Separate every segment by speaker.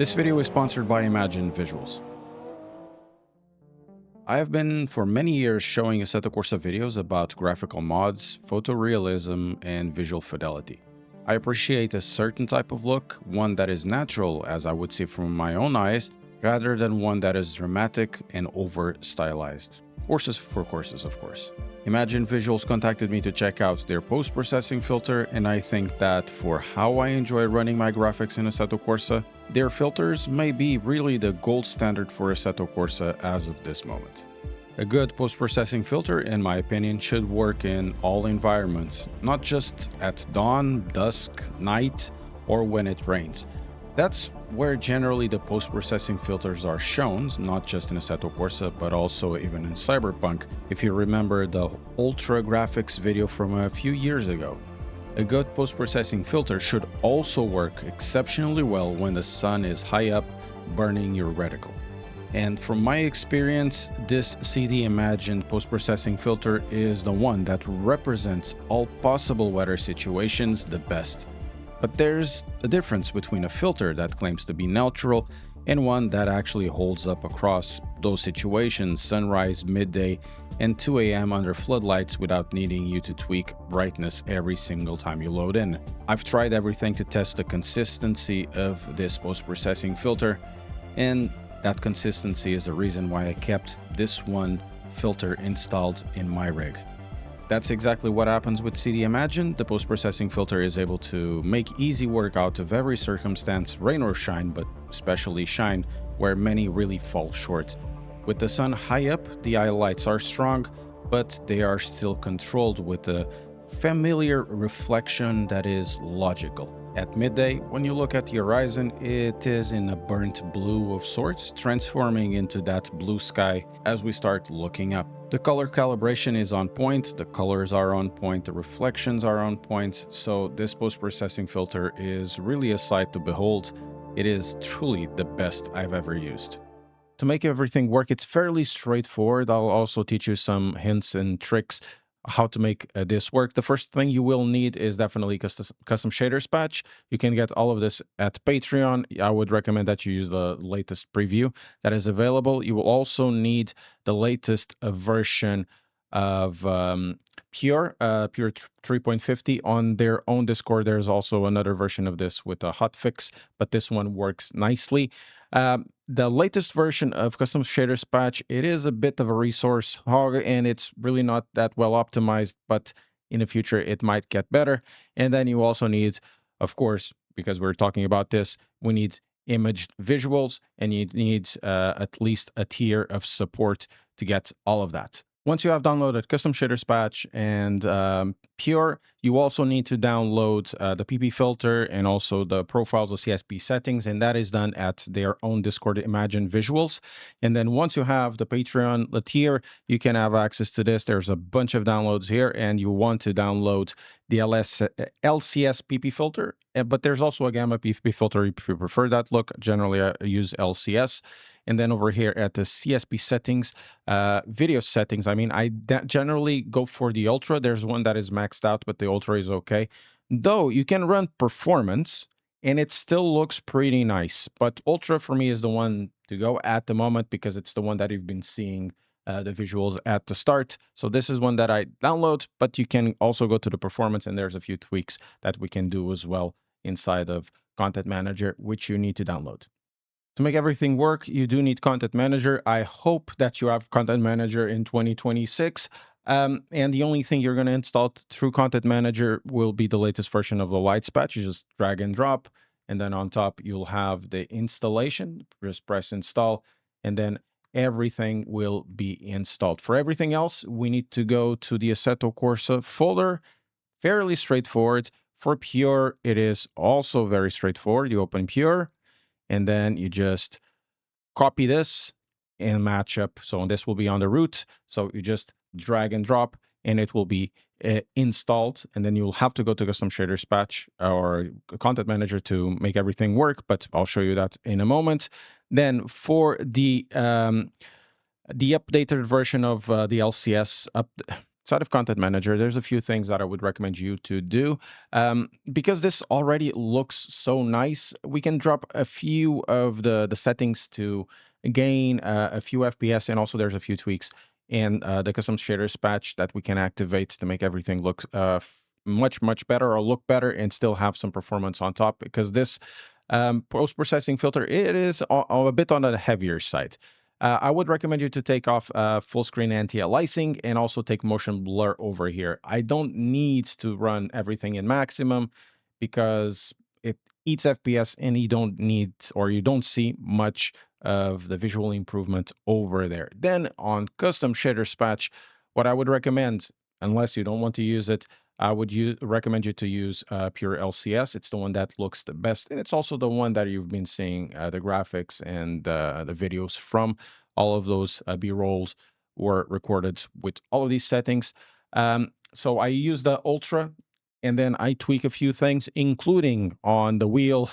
Speaker 1: This video is sponsored by Imagine Visuals. I have been for many years showing Assetto Corsa videos about graphical mods, photorealism, and visual fidelity. I appreciate a certain type of look, one that is natural, as I would see from my own eyes, rather than one that is dramatic and over-stylized. Horses for courses, of course. Imagine Visuals contacted me to check out their post-processing filter, and I think that for how I enjoy running my graphics in Assetto Corsa, their filters may be really the gold standard for Assetto Corsa as of this moment. A good post-processing filter, in my opinion, should work in all environments, not just at dawn, dusk, night, or when it rains. That's where generally the post-processing filters are shown, not just in Assetto Corsa, but also even in Cyberpunk, if you remember the Ultra Graphics video from a few years ago. A good post-processing filter should also work exceptionally well when the sun is high up, burning your reticle. And from my experience, this CD Imagine post-processing filter is the one that represents all possible weather situations the best. But there's a difference between a filter that claims to be neutral and one that actually holds up across those situations, sunrise, midday, and 2 a.m. under floodlights without needing you to tweak brightness every single time you load in. I've tried everything to test the consistency of this post-processing filter, and that consistency is the reason why I kept this one filter installed in my rig. That's exactly what happens with CD Imagine. The post-processing filter is able to make easy work out of every circumstance, rain or shine, but especially shine, where many really fall short. With the sun high up, the highlights are strong, but they are still controlled with a familiar reflection that is logical. At midday, when you look at the horizon, it is in a burnt blue of sorts, transforming into that blue sky as we start looking up. The color calibration is on point, the colors are on point, the reflections are on point, so this post-processing filter is really a sight to behold. It is truly the best I've ever used. To make everything work, it's fairly straightforward. I'll also teach you some hints and tricks how to make this work. The first thing you will need is definitely custom shaders patch. You can get all of this at Patreon. I would recommend that you use the latest preview that is available. You will also need the latest version of Pure 3.50 on their own Discord. There's also another version of this with a hotfix, but this one works nicely. The latest version of Custom Shaders Patch, it is a bit of a resource hog, and it's really not that well optimized, but in the future it might get better. And then you also need, of course, because we're talking about this, we need imaged visuals, and you need at least a tier of support to get all of that. Once you have downloaded Custom Shaders Patch and Pure, you also need to download the PP filter and also the profiles, the CSP settings, and that is done at their own Discord, Imagine Visuals. And then once you have the Patreon tier, you can have access to this. There's a bunch of downloads here, and you want to download the LCS PP filter, but there's also a Gamma PP filter if you prefer that look. Generally, I use LCS. And then over here at the CSP settings, video settings, I generally go for the Ultra. There's one that is maxed out, but the Ultra is okay. Though you can run performance and it still looks pretty nice. But Ultra for me is the one to go at the moment because it's the one that you've been seeing the visuals at the start. So this is one that I download, but you can also go to the performance and there's a few tweaks that we can do as well inside of Content Manager, which you need to download. To make everything work, you do need Content Manager. I hope that you have Content Manager in 2026. And the only thing you're going to install through Content Manager will be the latest version of the lights patch. You just drag and drop, and then on top you'll have the installation. Just press install, and then everything will be installed. For everything else, we need to go to the Assetto Corsa folder. Fairly straightforward. For Pure, it is also very straightforward. You open Pure, and then you just copy this and match up. So this will be on the root. So you just drag and drop, and it will be installed. And then you'll have to go to Custom Shaders Patch or Content Manager to make everything work. But I'll show you that in a moment. Then for the updated version of the LCS Side of Content Manager, there's a few things that I would recommend you to do. Because this already looks so nice, we can drop a few of the settings to gain a few FPS, and also there's a few tweaks in the custom shaders patch that we can activate to make everything look much better, or look better and still have some performance on top, because this post-processing filter, it is a bit on the heavier side. I would recommend you to take off full screen anti-aliasing and also take motion blur over here. I don't need to run everything in maximum because it eats FPS, and you don't need, or you don't see much of the visual improvement over there. Then on custom shaders patch, what I would recommend, unless you don't want to use it, I would recommend you to use pure LCS. It's the one that looks the best, and it's also the one that you've been seeing the graphics and the videos from. All of those B-rolls were recorded with all of these settings. So I use the Ultra, and then I tweak a few things, including on the wheel.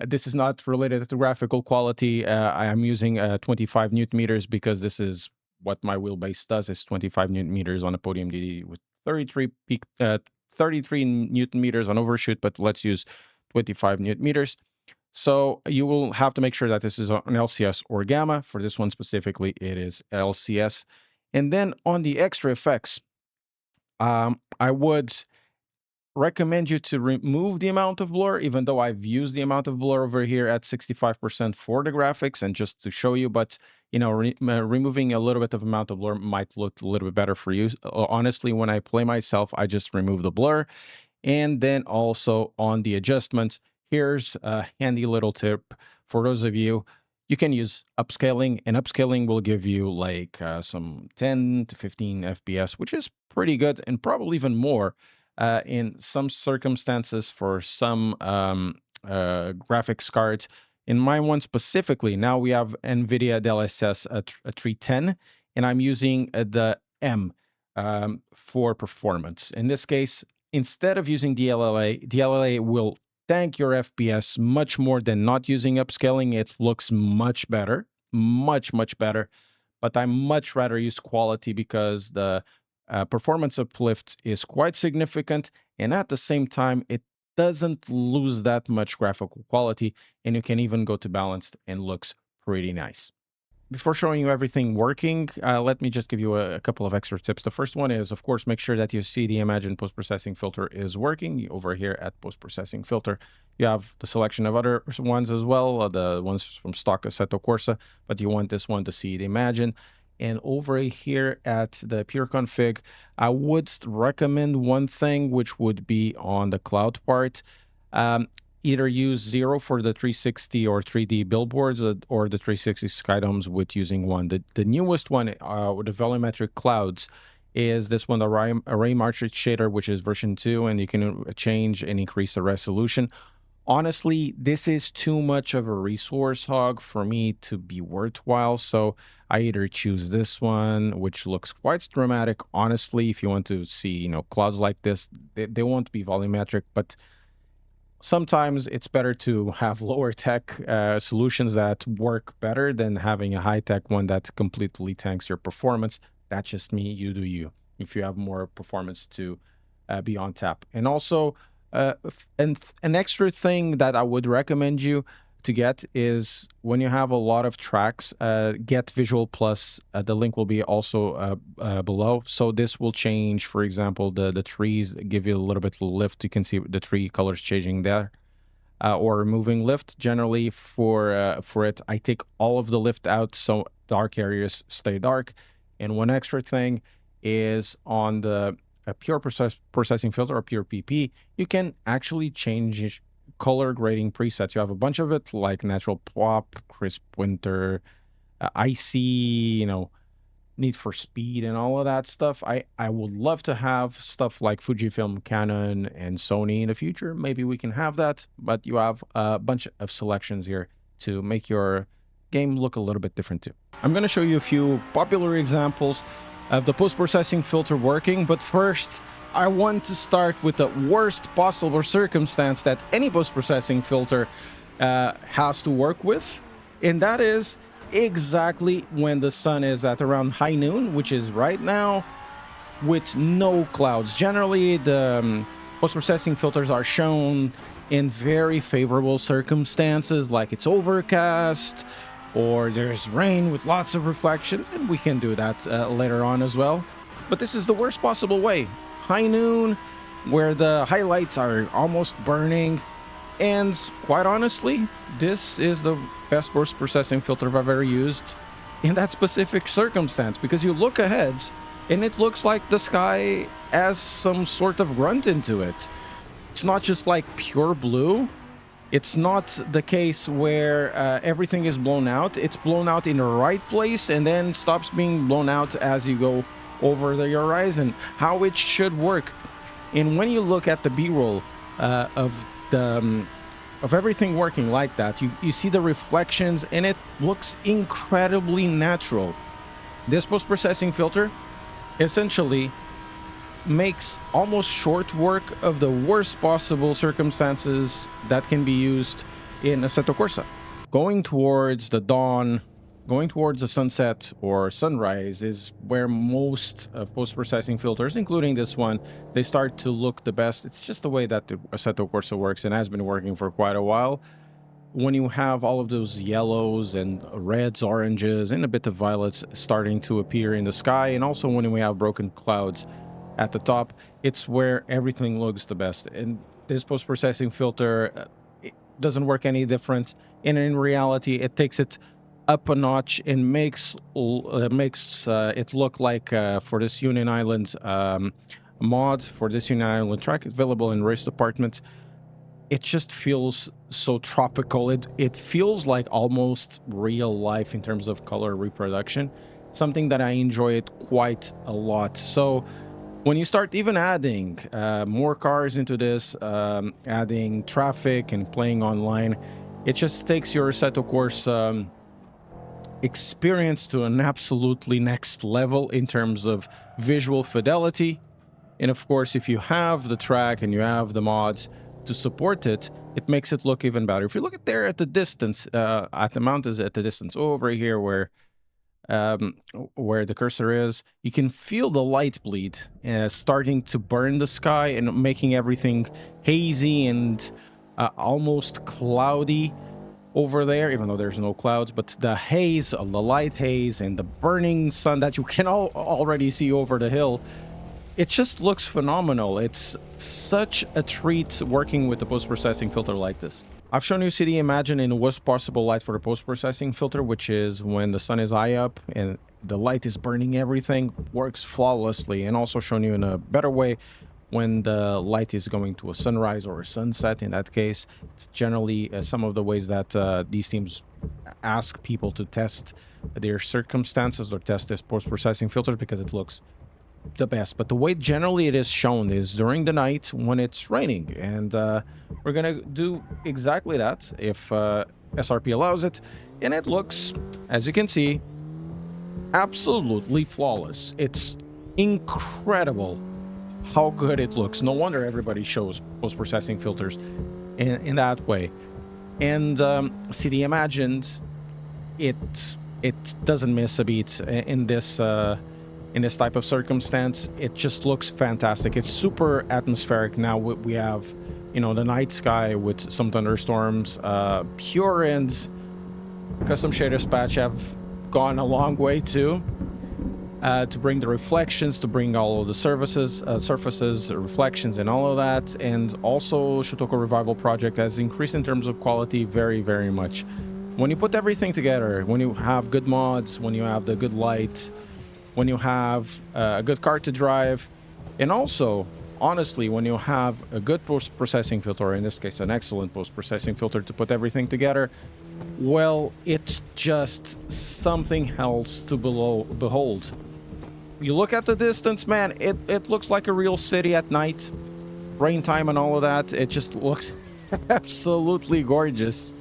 Speaker 1: This is not related to graphical quality. I am using 25 newton meters because this is what my wheelbase does. Is 25 newton meters on a Podium DD with 33 newton meters on overshoot, but let's use 25 newton meters. So you will have to make sure that this is an LCS or gamma. For this one specifically, it is LCS. And then on the extra effects, I would recommend you to remove the amount of blur, even though I've used the amount of blur over here at 65% for the graphics and just to show you. But you know, removing a little bit of amount of blur might look a little bit better for you. Honestly, when I play myself, I just remove the blur. And then also on the adjustment, here's a handy little tip for those of you. You can use upscaling, and upscaling will give you like some 10 to 15 FPS, which is pretty good, and probably even more in some circumstances for some graphics cards. In my one specifically, now we have NVIDIA DLSS 310, and I'm using the M for performance. In this case, instead of using DLLA will tank your FPS much more than not using upscaling. It looks much better, much better. But I much rather use quality because the performance uplift is quite significant, and at the same time, it doesn't lose that much graphical quality, and you can even go to balanced and looks pretty nice. Before showing you everything working, let me just give you a couple of extra tips. The first one is, of course, make sure that you see the Imagine post-processing filter is working. Over here at post-processing filter, you have the selection of other ones as well, the ones from stock Assetto Corsa, but you want this one to see the Imagine. And over here at the pure config, I would recommend one thing, which would be on the cloud part. Either use 0 for the 360 or 3D billboards, or the 360 skydomes with using 1. The newest one with the volumetric clouds is this one, the array matrix shader, which is version 2, and you can change and increase the resolution. Honestly, this is too much of a resource hog for me to be worthwhile, so I either choose this one, which looks quite dramatic. Honestly, if you want to see, you know, clouds like this, they won't be volumetric, but sometimes it's better to have lower tech solutions that work better than having a high tech one that completely tanks your performance. That's just me. You do you. If you have more performance to be on tap. And also, an extra thing that I would recommend you to get is when you have a lot of tracks, get Visual Plus. The link will be also below. So this will change, for example, the trees, give you a little bit of lift. You can see the tree colors changing there. Or removing lift. Generally for it, I take all of the lift out so dark areas stay dark. And one extra thing is on the pure processing filter, or pure PP, you can actually change color grading presets. You have a bunch of it, like natural pop, crisp winter, icy, you know, Need for Speed and all of that stuff. I would love to have stuff like Fujifilm, Canon, and Sony in the future. Maybe we can have that, but you have a bunch of selections here to make your game look a little bit different too. I'm going to show you a few popular examples of the post-processing filter working, but first I want to start with the worst possible circumstance that any post-processing filter has to work with, and that is exactly when the sun is at around high noon, which is right now. with no clouds. Generally, the post-processing filters are shown in very favorable circumstances, like it's overcast or there's rain with lots of reflections, and we can do that later on as well. But this is the worst possible way. High noon, where the highlights are almost burning, and quite honestly, this is the best post-processing filter I've ever used in that specific circumstance, because you look ahead and it looks like the sky has some sort of grunt into it. It's not just like pure blue. It's not the case where everything is blown out. It's blown out in the right place and then stops being blown out as you go over the horizon. How it should work. And when you look at the B-roll of everything working like that, you see the reflections and it looks incredibly natural. This post-processing filter essentially makes almost short work of the worst possible circumstances that can be used in Assetto Corsa. Going towards the dawn, going towards the sunset or sunrise is where most of post-processing filters, including this one, they start to look the best. It's just the way that the Assetto Corsa works and has been working for quite a while. When you have all of those yellows and reds, oranges, and a bit of violets starting to appear in the sky, and also when we have broken clouds at the top, it's where everything looks the best. And this post-processing filter it doesn't work any different. And in reality, it takes it up a notch and makes it look like for this Union Island mod, for this Union Island track available in Race Department, it just feels so tropical. It feels like almost real life in terms of color reproduction, something that I enjoy it quite a lot. So when you start even adding more cars into this, adding traffic and playing online, it just takes your Assetto Corsa experience to an absolutely next level in terms of visual fidelity. And of course, if you have the track and you have the mods to support it, it makes it look even better. If you look at there at the distance, at the mountains at the distance over here where the cursor is, you can feel the light bleed starting to burn the sky and making everything hazy and almost cloudy over there, even though there's no clouds. But the haze, the light haze and the burning sun that you can already see over the hill, it just looks phenomenal. It's such a treat working with the post-processing filter like this. I've shown you CD Imagine in worst possible light for the post-processing filter, which is when the sun is high up and the light is burning everything, works flawlessly, and also shown you in a better way when the light is going to a sunrise or a sunset. In that case, it's generally some of the ways that these teams ask people to test their circumstances or test this post-processing filters because it looks the best. But the way generally it is shown is during the night when it's raining, and we're gonna do exactly that if SRP allows it, and it looks, as you can see, absolutely flawless. It's incredible how good it looks. No wonder everybody shows post-processing filters in that way. And CD Imagined, it doesn't miss a beat in this type of circumstance. It just looks fantastic. It's super atmospheric. Now we have, you know, the night sky with some thunderstorms. Pure and custom shaders patch have gone a long way too, to bring the reflections, to bring all of the surfaces, reflections and all of that. And also Shotoko Revival Project has increased in terms of quality very, very much. When you put everything together, when you have good mods, when you have the good lights, when you have a good car to drive, and also, honestly, when you have a good post-processing filter, or in this case, an excellent post-processing filter to put everything together, well, it's just something else to behold. You look at the distance, man, it looks like a real city at night, rain time and all of that. It just looks absolutely gorgeous.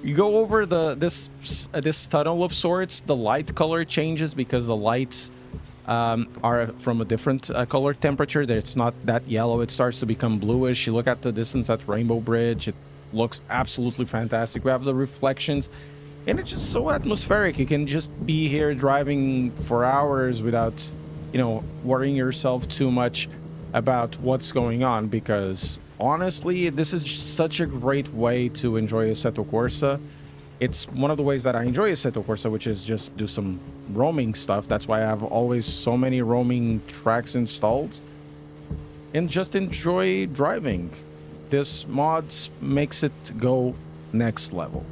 Speaker 1: You go over this tunnel of sorts, the light color changes because the lights are from a different color temperature. That it's not that yellow, it starts to become bluish. You look at the distance at Rainbow Bridge, it looks absolutely fantastic. We have the reflections, and it's just so atmospheric. You can just be here driving for hours without
Speaker 2: worrying yourself too much about what's going on, because honestly, this is just such a great way to enjoy Assetto Corsa. It's one of the ways that I enjoy Assetto Corsa, which is just do some roaming stuff. That's why I have always so many roaming tracks installed and just enjoy driving. This mods makes it go next level.